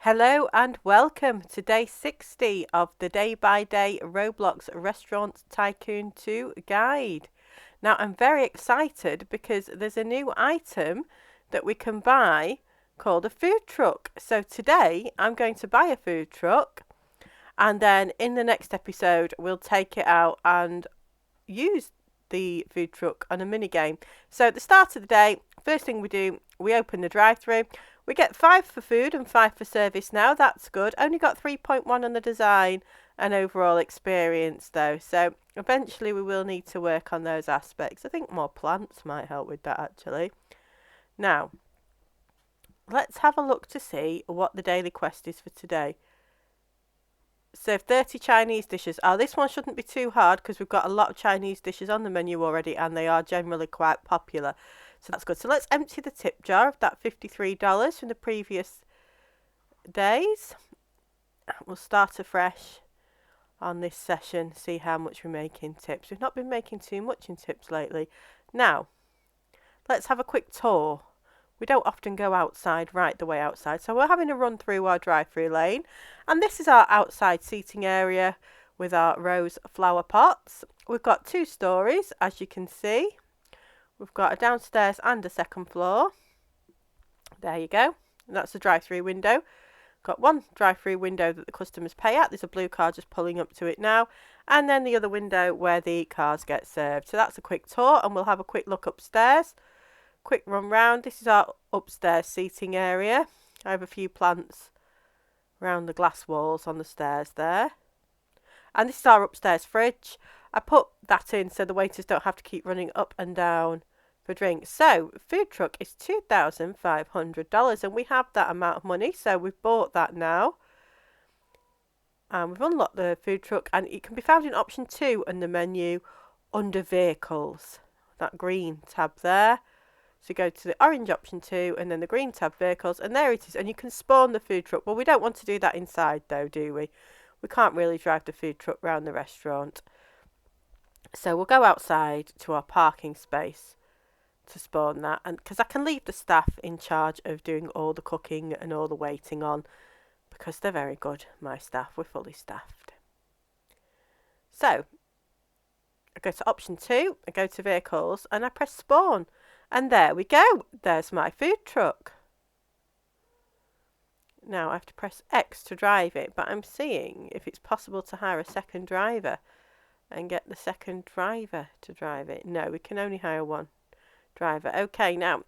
Hello and welcome to day 60 of the day-by-day Roblox Restaurant Tycoon 2 guide. Now I'm very excited because there's a new item that we can buy called a food truck. So today I'm going to buy a food truck and then in the next episode we'll take it out and use the food truck on a mini game. So at the start of the day, first thing we do, we open the drive-thru. We get 5 for food and 5 for service now. That's good. Only got 3.1 on the design and overall experience though. So eventually we will need to work on those aspects. I think more plants might help with that actually. Now, let's have a look to see what the daily quest is for today. Serve 30 Chinese dishes. Oh, this one shouldn't be too hard because we've got a lot of Chinese dishes on the menu already and they are generally quite popular. So that's good. So let's empty the tip jar of that $53 from the previous days. We'll start afresh on this session, see how much we make in tips. We've not been making too much in tips lately. Now, let's have a quick tour. We don't often go outside right the way outside, so we're having a run through our drive-through lane. And this is our outside seating area with our rose flower pots. We've got 2 stories, as you can see. We've got a downstairs and a second floor. There you go. And that's the drive-through window. Got one drive-through window that the customers pay at. There's a blue car just pulling up to it now. And then the other window where the cars get served. So that's a quick tour and we'll have a quick look upstairs. Quick run round. This is our upstairs seating area. I have a few plants around the glass walls on the stairs there. And this is our upstairs fridge. I put that in so the waiters don't have to keep running up and down for drinks. So, food truck is $2,500 and we have that amount of money. So, we've bought that now. And we've unlocked the food truck and it can be found in option 2 in the menu under vehicles. That green tab there. So go to the orange option 2 and then the green tab vehicles and there it is. And you can spawn the food truck. Well, we don't want to do that inside though, do we? We can't really drive the food truck round the restaurant. So we'll go outside to our parking space to spawn that. And because I can leave the staff in charge of doing all the cooking and all the waiting on. Because they're very good, my staff. We're fully staffed. So, I go to option 2. I go to vehicles and I press spawn. And there we go. There's my food truck. Now I have to press X to drive it, but I'm seeing if it's possible to hire a second driver and get the second driver to drive it. No, we can only hire one driver. Okay, now,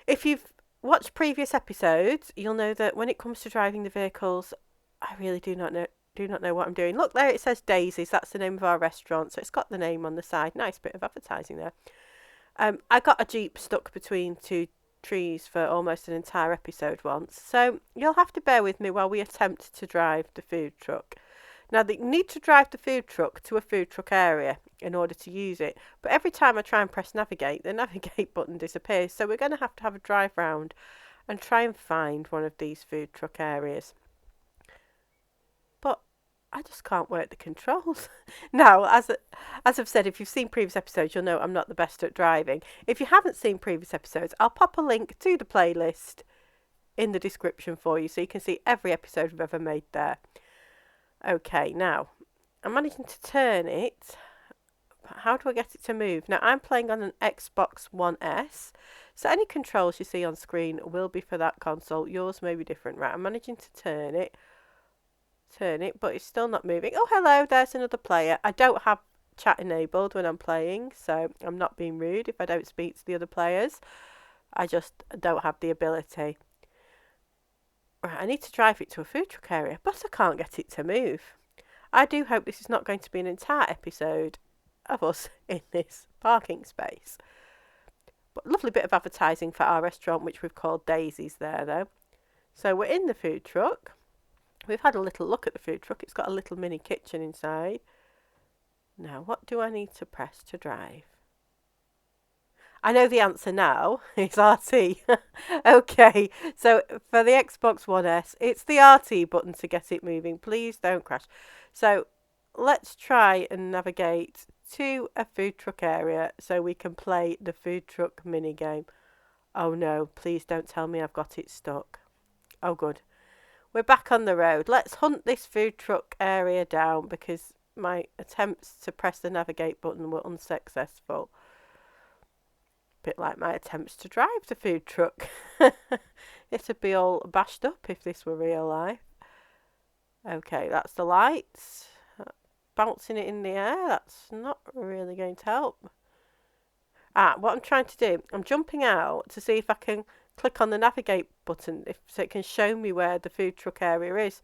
if you've watched previous episodes, you'll know that when it comes to driving the vehicles, I really do not know what I'm doing. Look, there it says Daisies. That's the name of our restaurant, so it's got the name on the side. Nice bit of advertising there. I got a Jeep stuck between 2 trees for almost an entire episode once, so you'll have to bear with me while we attempt to drive the food truck. Now, you need to drive the food truck to a food truck area in order to use it, but every time I try and press navigate, the navigate button disappears, so we're going to have a drive round and try and find one of these food truck areas. But I just can't work the controls. Now, as I've said, if you've seen previous episodes, you'll know I'm not the best at driving. If you haven't seen previous episodes, I'll pop a link to the playlist in the description for you so you can see every episode we've ever made there. Okay, now, I'm managing to turn it. How do I get it to move? Now, I'm playing on an Xbox One S, so any controls you see on screen will be for that console. Yours may be different. Right, I'm managing to turn it, but it's still not moving. Oh, hello, there's another player. I don't have chat enabled when I'm playing, so I'm not being rude if I don't speak to the other players. I just don't have the ability. Right, I need to drive it to a food truck area, but I can't get it to move. I do hope this is not going to be an entire episode of us in this parking space. But lovely bit of advertising for our restaurant, which we've called Daisies there, though. So we're in the food truck. We've had a little look at the food truck. It's got a little mini kitchen inside. Now, what do I need to press to drive? I know the answer now. It's RT. Okay, so for the Xbox One S, it's the RT button to get it moving. Please don't crash. So let's try and navigate to a food truck area so we can play the food truck minigame. Oh no, please don't tell me I've got it stuck. Oh good. we're back on the road. Let's hunt this food truck area down because my attempts to press the navigate button were unsuccessful. Bit like my attempts to drive the food truck. It'd be all bashed up if this were real life. Okay, that's the lights. Bouncing it in the air, that's not really going to help. What I'm trying to do, I'm jumping out to see if I can click on the navigate button so it can show me where the food truck area is.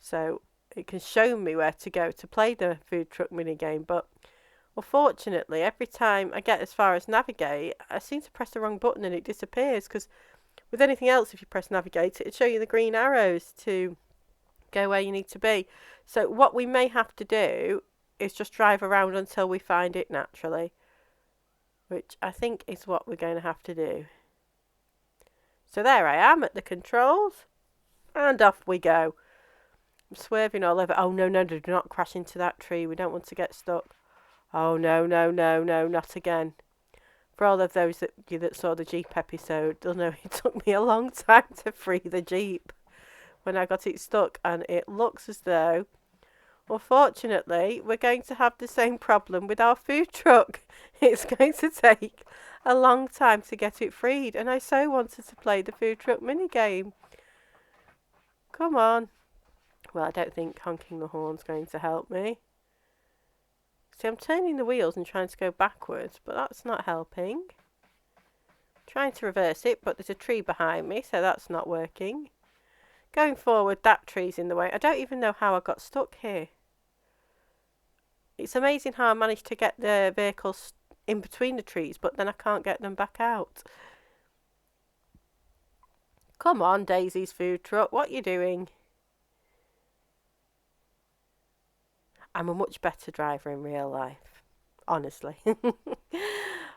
So it can show me where to go to play the food truck minigame, but unfortunately, every time I get as far as navigate, I seem to press the wrong button and it disappears, because with anything else, if you press navigate, it'd show you the green arrows to go where you need to be. So what we may have to do is just drive around until we find it naturally, which I think is what we're going to have to do. So there I am at the controls, and off we go. I'm swerving all over. Oh, no, do not crash into that tree. We don't want to get stuck. Oh, no, not again. For all of those that saw the Jeep episode, they'll know it took me a long time to free the Jeep when I got it stuck, and it looks as though, unfortunately, we're going to have the same problem with our food truck. It's going to take a long time to get it freed, and I so wanted to play the food truck minigame. Come on. Well, I don't think honking the horn's going to help me. See, I'm turning the wheels and trying to go backwards, but that's not helping. Trying to reverse it, but there's a tree behind me, so that's not working. Going forward, that tree's in the way. I don't even know how I got stuck here. It's amazing how I managed to get the vehicles in between the trees, but then I can't get them back out. Come on, Daisy's food truck, what are you doing? I'm a much better driver in real life, honestly.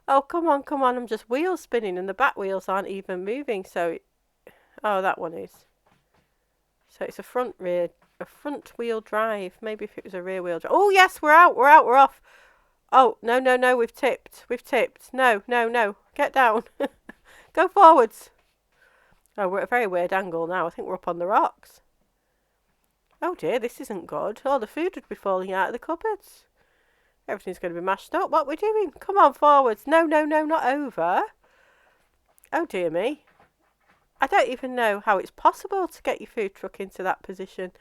Oh, come on, I'm just wheel spinning and the back wheels aren't even moving, so... Oh, that one is. So it's a front wheel drive. Maybe if it was a rear wheel drive. Oh, yes, we're off. Oh, no, we've tipped. No, get down. Go forwards. Oh, we're at a very weird angle now. I think we're up on the rocks. Oh dear, this isn't good. All the food would be falling out of the cupboards. Everything's going to be mashed up. What are we doing? Come on, forwards. No, not over. Oh dear me. I don't even know how it's possible to get your food truck into that position.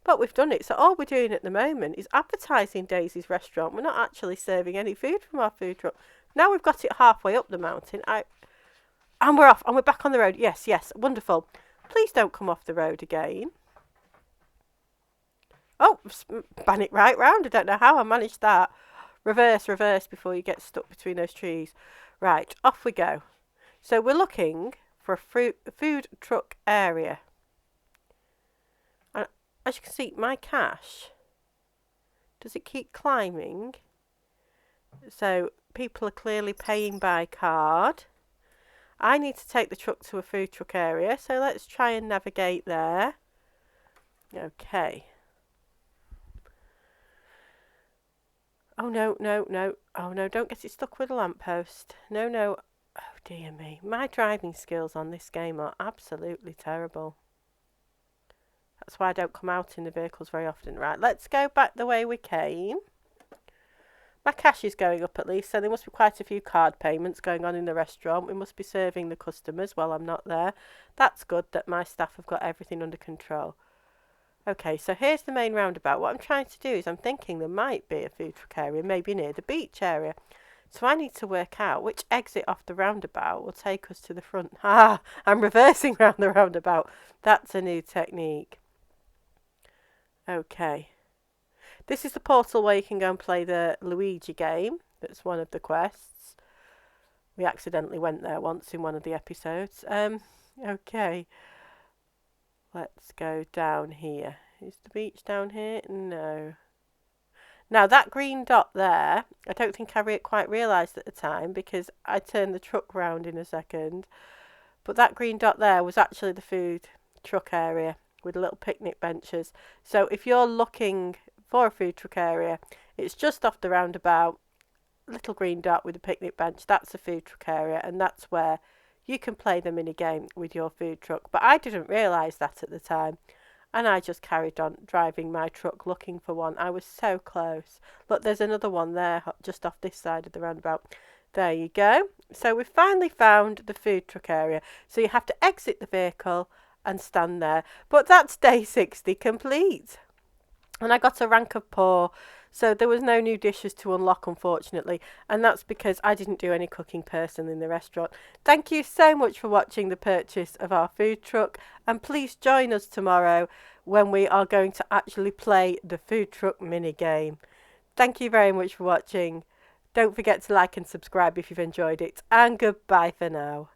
But we've done it. So all we're doing at the moment is advertising Daisy's restaurant. We're not actually serving any food from our food truck. Now we've got it halfway up the mountain. And we're off. And we're back on the road. Yes. Wonderful. Please don't come off the road again. Oh, span it right round. I don't know how I managed that. Reverse before you get stuck between those trees. Right, off we go. So we're looking for a food truck area. And as you can see, my cash, does it keep climbing? So people are clearly paying by card. I need to take the truck to a food truck area, so let's try and navigate there. Okay. Oh, no. Oh, no, don't get it stuck with a lamppost. No. Oh, dear me. My driving skills on this game are absolutely terrible. That's why I don't come out in the vehicles very often. Right, let's go back the way we came. My cash is going up at least, so there must be quite a few card payments going on in the restaurant. We must be serving the customers while I'm not there. That's good that my staff have got everything under control. Okay, so here's the main roundabout. What I'm trying to do is I'm thinking there might be a food truck area, maybe near the beach area. So I need to work out which exit off the roundabout will take us to the front. I'm reversing round the roundabout. That's a new technique. Okay. This is the portal where you can go and play the Luigi game. That's one of the quests. We accidentally went there once in one of the episodes. Okay. Let's go down here. Is the beach down here? No. Now that green dot there, I don't think I quite realised at the time because I turned the truck round in a second. But that green dot there was actually the food truck area with little picnic benches. So if you're looking for a food truck area, it's just off the roundabout, little green dot with a picnic bench. That's a food truck area, and that's where you can play the mini game with your food truck. But I didn't realise that at the time. And I just carried on driving my truck looking for one. I was so close. Look, there's another one there just off this side of the roundabout. There you go. So we've finally found the food truck area. So you have to exit the vehicle and stand there. But that's day 60 complete. And I got a rank of poor. So there was no new dishes to unlock, unfortunately, and that's because I didn't do any cooking personally in the restaurant. Thank you so much for watching the purchase of our food truck, and please join us tomorrow when we are going to actually play the food truck mini game. Thank you very much for watching. Don't forget to like and subscribe if you've enjoyed it, and goodbye for now.